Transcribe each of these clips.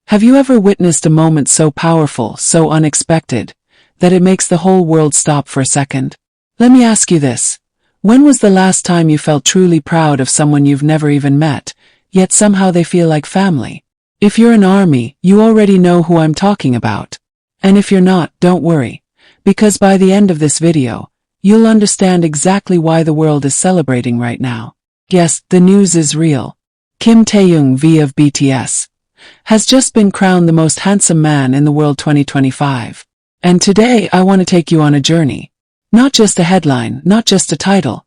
Have you ever witnessed a moment so powerful, so unexpected, that it makes the whole world stop for a second? Let me ask you this. When was the last time you felt truly proud of someone you've never even met, yet somehow they feel like family? If you're an ARMY, you already know who I'm talking about. And if you're not, don't worry. Because by the end of this video, you'll understand exactly why the world is celebrating right now. Yes, the news is real. Kim Taehyung V of BTS has just been crowned the most handsome man in the world 2025. And today I want to take you on a journey. Not just a headline, not just a title,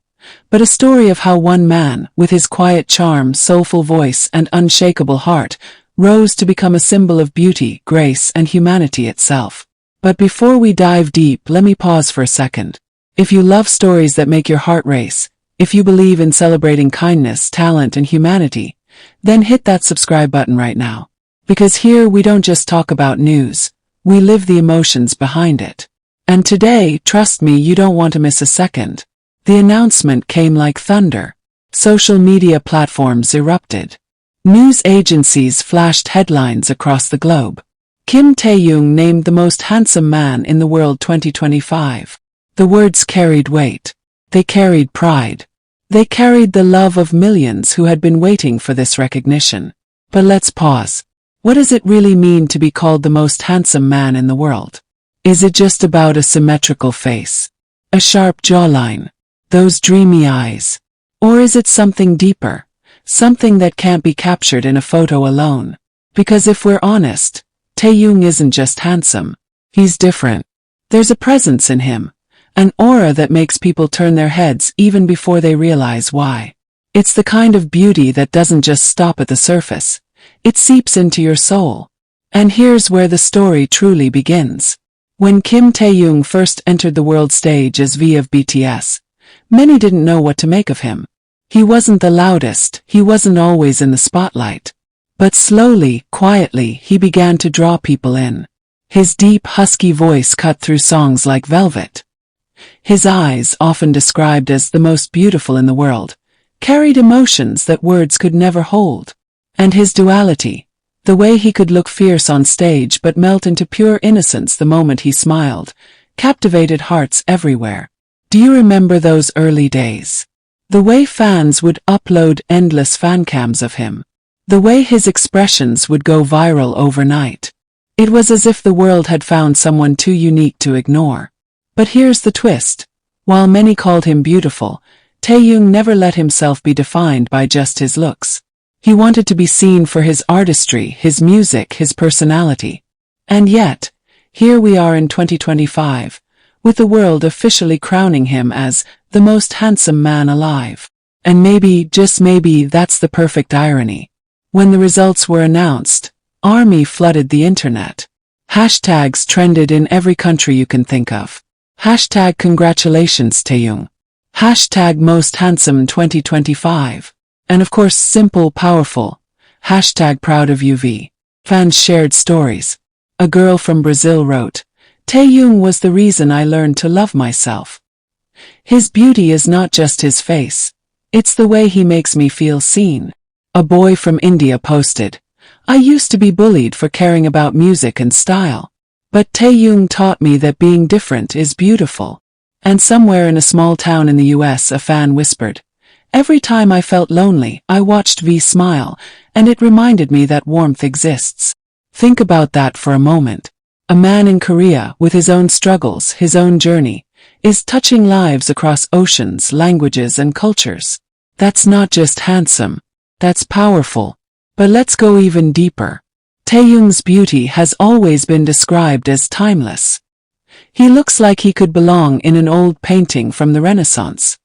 but a story of how one man, with his quiet charm, soulful voice, and unshakable heart, rose to become a symbol of beauty, grace, and humanity itself. But before we dive deep, let me pause for a second. If you love stories that make your heart race, if you believe in celebrating kindness, talent, and humanity, then hit that subscribe button right now. Because here we don't just talk about news, we live the emotions behind it. And today, trust me, you don't want to miss a second. The announcement came like thunder. Social media platforms erupted. News agencies flashed headlines across the globe. Kim Taehyung named the most handsome man in the world 2025. The words carried weight. They carried pride. They carried the love of millions who had been waiting for this recognition. But let's pause. What does it really mean to be called the most handsome man in the world? Is it just about a symmetrical face? A sharp jawline? Those dreamy eyes? Or is it something deeper? Something that can't be captured in a photo alone? Because if we're honest, Taehyung isn't just handsome. He's different. There's a presence in him. An aura that makes people turn their heads even before they realize why. It's the kind of beauty that doesn't just stop at the surface. It seeps into your soul. And here's where the story truly begins. When Kim Taehyung first entered the world stage as V of BTS, many didn't know what to make of him. He wasn't the loudest, he wasn't always in the spotlight. But slowly, quietly, he began to draw people in. His deep, husky voice cut through songs like Velvet. His eyes, often described as the most beautiful in the world, carried emotions that words could never hold. And his duality, the way he could look fierce on stage but melt into pure innocence the moment he smiled, captivated hearts everywhere. Do you remember those early days? The way fans would upload endless fancams of him. The way his expressions would go viral overnight. It was as if the world had found someone too unique to ignore. But here's the twist. While many called him beautiful, Taehyung never let himself be defined by just his looks. He wanted to be seen for his artistry, his music, his personality. And yet, here we are in 2025, with the world officially crowning him as the most handsome man alive. And maybe, just maybe, that's the perfect irony. When the results were announced, ARMY flooded the internet. Hashtags trended in every country you can think of. Hashtag congratulations Taehyung. Hashtag most handsome 2025. And of course simple, powerful. Hashtag proud of you V. Fans shared stories. A girl from Brazil wrote, Taehyung was the reason I learned to love myself. His beauty is not just his face. It's the way he makes me feel seen. A boy from India posted, I used to be bullied for caring about music and style. But Taehyung taught me that being different is beautiful. And somewhere in a small town in the US a fan whispered, every time I felt lonely, I watched V smile, and it reminded me that warmth exists. Think about that for a moment. A man in Korea, with his own struggles, his own journey, is touching lives across oceans, languages, and cultures. That's not just handsome. That's powerful. But let's go even deeper. Taehyung's beauty has always been described as timeless. He looks like he could belong in an old painting from the Renaissance.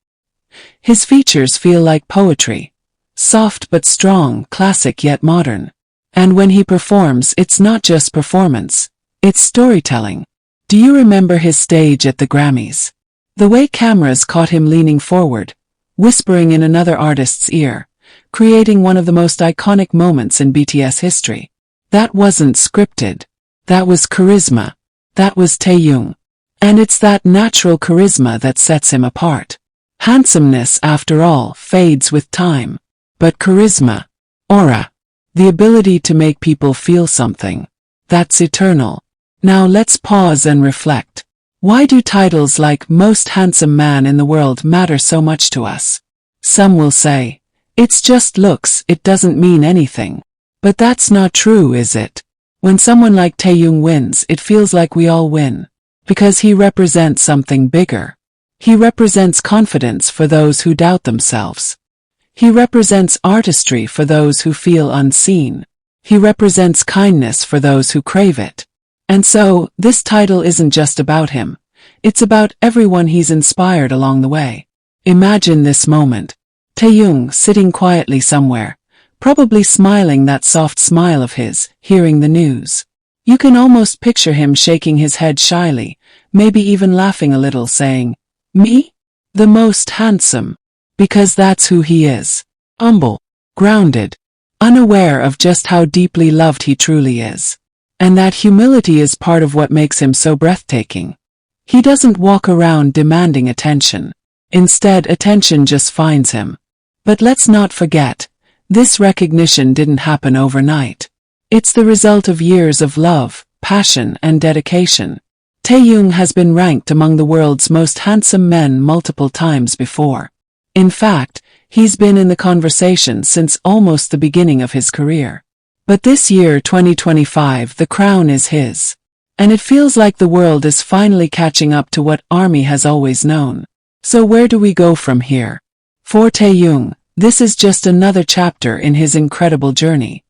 His features feel like poetry. Soft but strong, classic yet modern. And when he performs, it's not just performance. It's storytelling. Do you remember his stage at the Grammys? The way cameras caught him leaning forward, whispering in another artist's ear, creating one of the most iconic moments in BTS history. That wasn't scripted. That was charisma. That was Taehyung. And it's that natural charisma that sets him apart. Handsomeness, after all, fades with time. But charisma, aura, The ability to make people feel something. That's eternal. Now let's pause and reflect. Why do titles like Most Handsome Man in the World matter so much to us? Some will say, it's just looks, it doesn't mean anything. But that's not true, is it? When someone like Taehyung wins, it feels like we all win. Because he represents something bigger. He represents confidence for those who doubt themselves. He represents artistry for those who feel unseen. He represents kindness for those who crave it. And so, this title isn't just about him. It's about everyone he's inspired along the way. Imagine this moment. Taehyung sitting quietly somewhere, probably smiling that soft smile of his, hearing the news. You can almost picture him shaking his head shyly, maybe even laughing a little, saying, "Me? The most handsome." Because that's who he is. Humble, grounded, unaware of just how deeply loved he truly is. And that humility is part of what makes him so breathtaking. He doesn't walk around demanding attention. Instead, attention just finds him. But let's not forget, this recognition didn't happen overnight. It's the result of years of love, passion, and dedication. Taehyung has been ranked among the world's most handsome men multiple times before. In fact, he's been in the conversation since almost the beginning of his career. But this year, 2025, the crown is his. And it feels like the world is finally catching up to what ARMY has always known. So where do we go from here? For Taehyung, this is just another chapter in his incredible journey.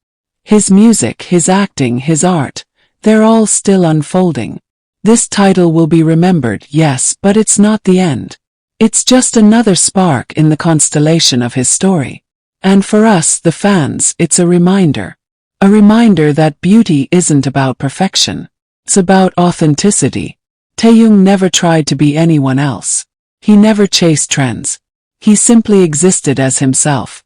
His music, his acting, his art, they're all still unfolding. This title will be remembered, yes, but it's not the end. It's just another spark in the constellation of his story. And for us, the fans, it's a reminder. A reminder that beauty isn't about perfection. It's about authenticity. Taehyung never tried to be anyone else. He never chased trends. He simply existed as himself.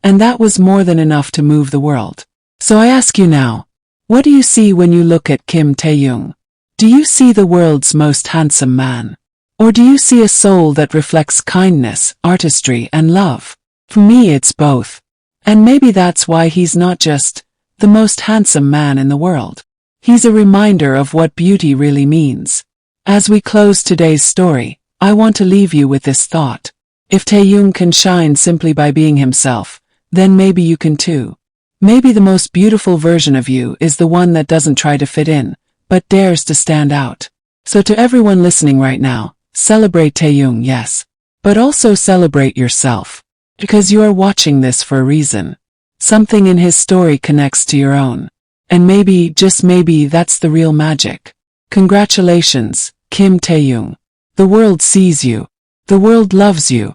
And that was more than enough to move the world. So I ask you now, what do you see when you look at Kim Taehyung? Do you see the world's most handsome man? Or do you see a soul that reflects kindness, artistry, and love? For me, it's both. And maybe that's why he's not just the most handsome man in the world. He's a reminder of what beauty really means. As we close today's story, I want to leave you with this thought. If Taehyung can shine simply by being himself, then maybe you can too. Maybe the most beautiful version of you is the one that doesn't try to fit in, but dares to stand out. So to everyone listening right now, celebrate Taehyung, yes. But also celebrate yourself. Because you are watching this for a reason. Something in his story connects to your own. And maybe, just maybe, that's the real magic. Congratulations, Kim Taehyung. The world sees you. The world loves you.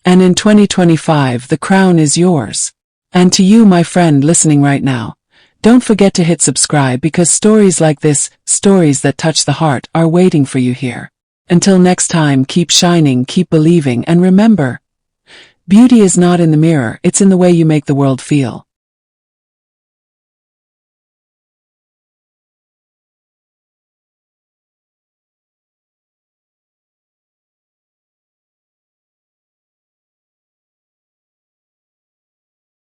And in 2025, the crown is yours. And to you, my friend listening right now, don't forget to hit subscribe because stories like this, stories that touch the heart, are waiting for you here. Until next time, keep shining, keep believing, and remember, beauty is not in the mirror, it's in the way you make the world feel.